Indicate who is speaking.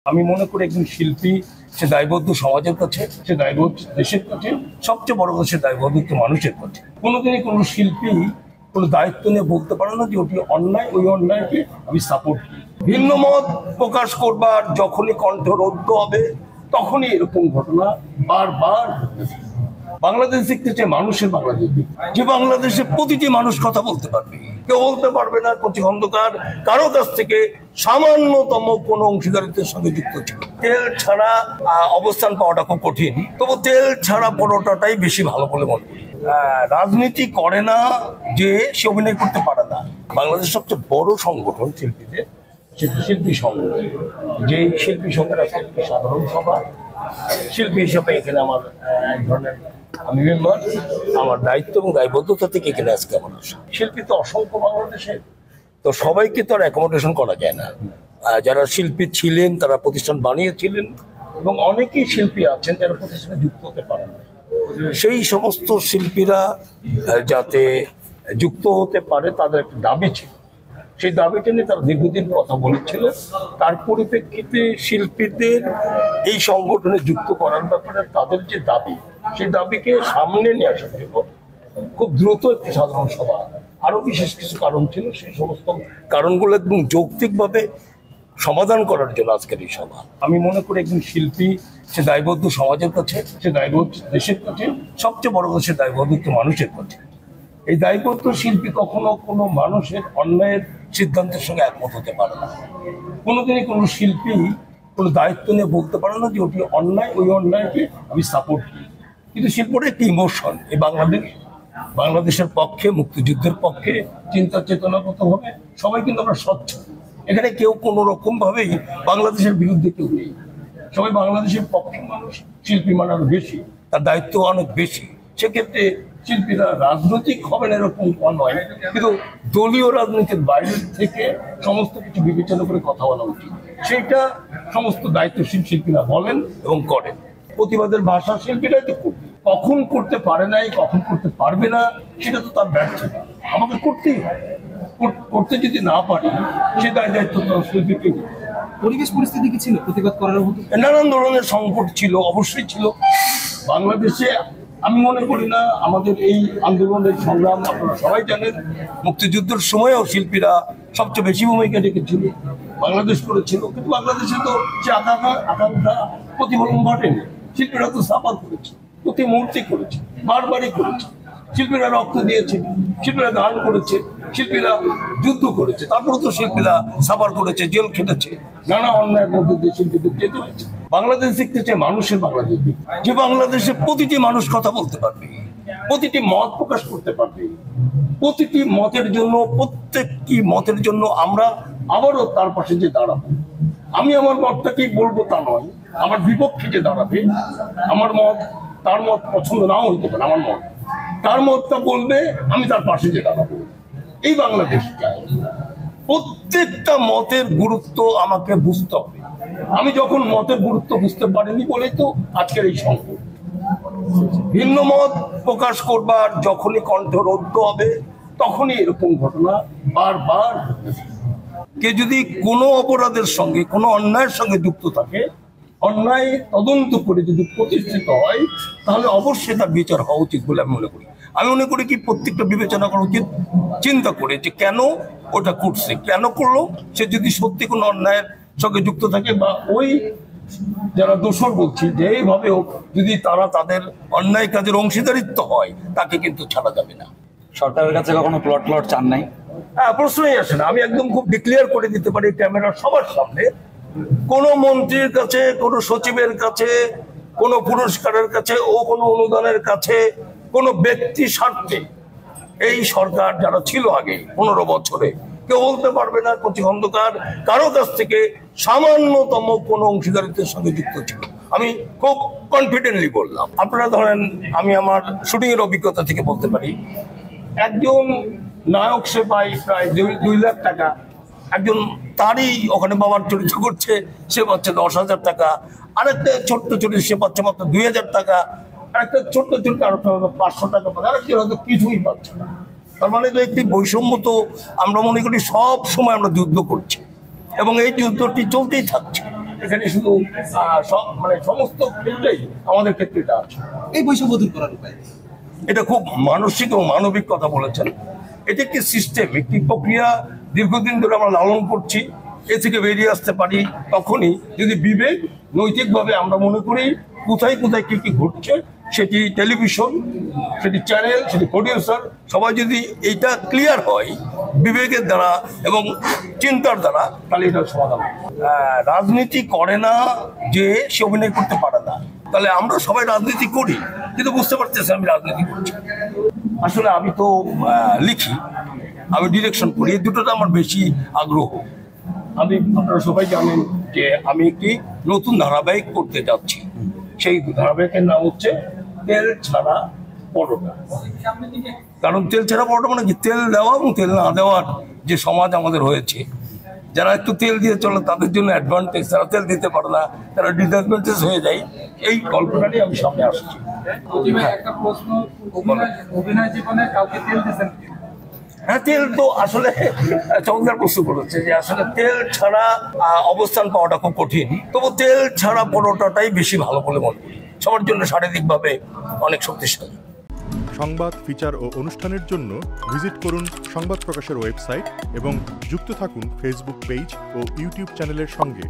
Speaker 1: আমি মনে করি একজন শিল্পী সে দায়বদ্ধ সমাজের কাছে, সে দায়বদ্ধ দেশের কাছে, সবচেয়ে বড় কথা সে দায়বদ্ধ মানুষের কাছে। কোনোদিনই কোনো শিল্পী কোনো দায়িত্ব নিয়ে বলতে পারে না যে ওটি অন্যায়, ওই অন্যায়কে আমি সাপোর্ট করি। ভিন্ন মত প্রকাশ করবার যখনই কণ্ঠ রুদ্ধ হবে তখনই এরকম ঘটনা বারবার ঘটতেছে। বাংলাদেশ দেখতে চাই মানুষের বাংলাদেশ, যে বাংলাদেশে প্রতিটি মানুষ কথা বলতে পারবে, কেউ বলতে পারবে না প্রতিবন্ধকার কারো কাছ থেকে সামান্যতম কোনো অংশীদারিত্বের সঙ্গে যুক্ত ছিল। তেল ছাড়া অবস্থান পাওয়াটা খুব কঠিন, তবু তেল ছাড়া পরোটাটাই বেশি ভালো বলে মনে করি। রাজনীতি করে না যে সে অভিনয় করতে পারে না। বাংলাদেশের সবচেয়ে বড় সংগঠন শিল্পীদের শিল্পী সংঘ, যে শিল্পী সংঘের একটি সাধারণ সভা। শিল্পী হিসাবে এখানে আমার এক ধরনের আমি মেম্বার, আমার দায়িত্ব এবং দায়বদ্ধতা থেকে এখানে আজকে আমার আসা। শিল্পী তো অসংখ্য বাংলাদেশে, তো সবাইকে তো আর অ্যাকোমোডেশন করা যায় না। যারা শিল্পী ছিলেন তারা প্রতিষ্ঠান বানিয়েছিলেন এবং অনেকেই শিল্পী আছেন যারা প্রতিষ্ঠানে যুক্ত হতে পারেন না। সেই সমস্ত শিল্পীরা যাতে যুক্ত হতে পারে তাদের একটা দাবি ছিল, সেই দাবিটা নিয়ে তারা দীর্ঘদিন কথা বলেছিল। তার পরিপ্রেক্ষিতে শিল্পীদের এই সংগঠনে যুক্ত করার ব্যাপারে তাদের যে দাবি, সেই দাবিকে সামনে নিয়ে আসার জন্য খুব দ্রুত একটি সাধারণ সভা, আরো বিশেষ কিছু কারণ ছিল, সেই সমস্ত কারণগুলো একদম যৌক্তিকভাবে সমাধান করার জন্য আজকের এই সভা। আমি মনে করি একজন শিল্পী সে দায়বদ্ধ সমাজের কাছে, সে দায়বদ্ধ দেশের কাছে, সবচেয়ে বড় কথা সে দায়বদ্ধ মানুষের কাছে। এই দায়বদ্ধ শিল্পী কখনো কোনো মানুষের অন্যায়ের সিদ্ধান্তের সঙ্গে একমত হতে পারে না। কোনোদিনই কোনো শিল্পী কোনো দায়িত্ব নিয়ে বলতে পারে না যে ওটি অন্যায়, ওই অন্যায়কে আমি সাপোর্ট করি। কিন্তু শিল্পটা একটি ইমোশন। এই বাংলাদেশের পক্ষে, মুক্তিযুদ্ধের পক্ষে চিন্তা চেতনাগত হবে সবাই কিন্তু আমরা স্বচ্ছ। এখানে কেউ কোনো রকম ভাবেই বাংলাদেশের বিরুদ্ধে কেউ নেই, সবাই বাংলাদেশের পক্ষে মানুষ। শিল্পী মানে আরো বেশি, তার দায়িত্ব অনেক বেশি। সেক্ষেত্রে শিল্পীরা রাজনৈতিক হবেন এরকম নয়, কিন্তু দলীয় রাজনীতির বাইরে থেকে সমস্ত কিছু বিবেচনা করে কথা বলা উচিত। সেইটা সমস্ত দায়িত্বশীল শিল্পীরা বলেন এবং করেন। প্রতিবাদের ভাষা শিল্পীরাই তো করবে, কখন করতে পারে নাই, কখন করতে পারবে না সেটা তো তার ব্যর্থতা। আমাকে করতেই হয়, করতে যদি না পারি সে দায়িত্ব শিল্পীকে।
Speaker 2: পরিবেশ পরিস্থিতি কি ছিল প্রতিবাদ করার মতো?
Speaker 1: নানান ধরনের সংকট ছিল, অবশ্যই ছিল বাংলাদেশে। আমি মনে করি না আমাদের এই আন্দোলনের সংগ্রাম, আপনারা সবাই জানেন মুক্তিযুদ্ধের সময়ও শিল্পীরা সবচেয়ে বেশি ভূমিকা রেখেছিল, বাংলাদেশ করেছিল। কিন্তু বাংলাদেশে তো সে আকাঙ্ক্ষা প্রতিফলন ঘটেনি। শিল্পীরা তো সাফার করেছে, প্রতি মুহূর্তে করেছে, বারবারই করেছে। শিল্পীরা রক্ত দিয়েছে, শিল্পীরা গান করেছে, শিল্পীরা যুদ্ধ করেছে, তারপরে তো শিল্পীরা সাফার করেছে, জেল খেটেছে, নানা অন্যায়ের মধ্যে দিয়ে শিল্পীদের যেতে হয়েছে। বাংলাদেশ দেখতে চাই মানুষের বাংলাদেশ, যে বাংলাদেশে প্রতিটি মানুষ কথা বলতে পারবে, প্রতিটি মত প্রকাশ করতে পারবে, প্রতিটি মতের জন্য, প্রত্যেকটি মতের জন্য আমরা আবারও তার পাশে যে দাঁড়াবো। আমি আমার মতটাকেই বলবো তা নয়, আমার বিপক্ষে যে দাঁড়াবে, আমার মত তার মত পছন্দ নাও হইতে পারে, আমার মত তার মতটা বলবে, আমি তার পাশে যে দাঁড়াবো। এই বাংলাদেশটা প্রত্যেকটা মতের গুরুত্ব আমাকে বুঝতে হবে। আমি যখন মতের গুরুত্ব বুঝতে পারিনি বলেই তো আজকের এই সংকট। ভিন্ন মত প্রকাশ করবার যখনই কণ্ঠ রুদ্ধ হবে তখনই এরকম ঘটনা বারবার ঘটতেছে। কে যদি কোনো অপরাধের সঙ্গে, কোনো অন্যায়ের সঙ্গে যুক্ত থাকে, অন্যায় তদন্ত করে যদি প্রতিষ্ঠিত হয়, তাহলে অবশ্যই তার বিচার হওয়া উচিত বলে আমি মনে করি। আমি মনে করি কি প্রত্যেকটা বিবেচনা করা উচিত, চিন্তা করে যে কেন ওটা করছে, কেন করলো। সে যদি সত্যি কোনো অন্যায়ের সঙ্গে যুক্ত থাকে বা ওই যারা দোষর বলছি যে এইভাবে হোক, যদি তারা তাদের অন্যায় কাজের অংশীদারিত্ব হয়, তাকে কিন্তু ছাড়া যাবে না।
Speaker 2: সরকারের কাছে কখনো প্লট চান নাই?
Speaker 1: প্রশ্নই আসে না। আমি একদম খুব ডিক্লেয়ার করে দিতে পারি ক্যামেরার সবার সামনে, কোন মন্ত্রীর কাছে, কোন সচিবের কাছে, কোন পুরস্কারের কাছে ও কোন অনুদানের কাছে, কোন ব্যক্তি স্বার্থে এই সরকার যারা ছিল আগে 15 বছরে, কেউ বলতে পারবে না প্রতিবন্ধকার কারো কাছ থেকে সামান্যতম কোনো অংশীদারিত্বের সঙ্গে যুক্ত ছিল। আমি খুব কনফিডেন্টলি বললাম। আপনারা ধরেন, আমি আমার শুটিং এর অভিজ্ঞতা থেকে বলতে পারি, একজন নায়ক সে পায় প্রায় 2 লাখ টাকা, একজন তারই ওখানে বাবার চরিত্র করছে সে পাচ্ছে 10,000 টাকা, আরেকটা ছোট্ট চরিত্র সে পাচ্ছে মাত্র 2,000 টাকা, আরেকটা ছোট্ট চরিত্র আরো 500 টাকা পাচ্ছে, আরেকজন হয়তো কিছুই পাচ্ছে না। তার মানে তো একটি বৈষম্য তো আমরা মনে করি সব সময় আমরা যুদ্ধ করছি এবং এই যুদ্ধটি চলতেই থাকছে। এখানে শুধু মানে সমস্ত ক্ষেত্রেই আমাদের ক্ষেত্রে এটা আছে।
Speaker 2: এই বৈষম্য দূর করার উপায়
Speaker 1: এটা খুব মানসিক এবং মানবিক কথা বলেছেন। এটা একটি সিস্টেম, একটি প্রক্রিয়া দীর্ঘদিন ধরে আমরা লালন করছি। এ থেকে বেরিয়ে আসতে পারি তখনই যদি বিবেক নৈতিকভাবে আমরা মনে করি কোথায় কোথায় কি কি ঘটছে, সেটি টেলিভিশন, সেটি চ্যানেল, সেটি প্রডিউসার, সবাই যদি এইটা ক্লিয়ার হয় বিবেকের দ্বারা এবং চিন্তার দ্বারা, তাহলে এটার সমাধান। রাজনীতি করে না যে সে অভিনয় করতে পারে না, তাহলে আমরা সবাই রাজনীতি করি কিন্তু বুঝতে পারতেছি আমি রাজনীতি করছি। আসলে আমি তো লিখি, আমি ডিরেকশন করি, এই দুটোতে আমার বেশি আগ্রহ। আপনারা সবাই জানেন যে আমি একটি নতুন ধারাবাহিক করতে যাচ্ছি। সেই ধারাবাহিকের নাম হচ্ছে তেল ছাড়া পরোটা। কারণ তেল ছাড়া পরোটা মানে কি, তেল দেওয়া এবং তেল না দেওয়ার যে সমাজ আমাদের হয়েছে, যারা একটু তেল দিয়ে চলে তাদের জন্য অ্যাডভান্টেজ, যারা তেল দিতে পারে না তারা ডিসঅ্যাডভান্টেজ হয়ে যায়। এই গল্পটা নিয়ে আমি সামনে আসছি।
Speaker 3: একটা প্রশ্ন, অভিনয় জীবনে কাউকে তেল দিয়েছেন?
Speaker 1: হ্যাঁ, তেল তো আসলে চমৎকার প্রশ্ন করেছে যে আসলে তেল ছাড়া অবস্থান পাওয়াটা খুব কঠিন, তবু তেল ছাড়া পরোটাটাই বেশি ভালো বলে মনে করি, সবার জন্য শারীরিকভাবে অনেক শক্তিশালী।
Speaker 4: সংবাদ, ফিচার ও অনুষ্ঠানের জন্য ভিজিট করুন সংবাদ প্রকাশের ওয়েবসাইট এবং যুক্ত থাকুন ফেসবুক পেজ ও ইউটিউব চ্যানেলের সঙ্গে।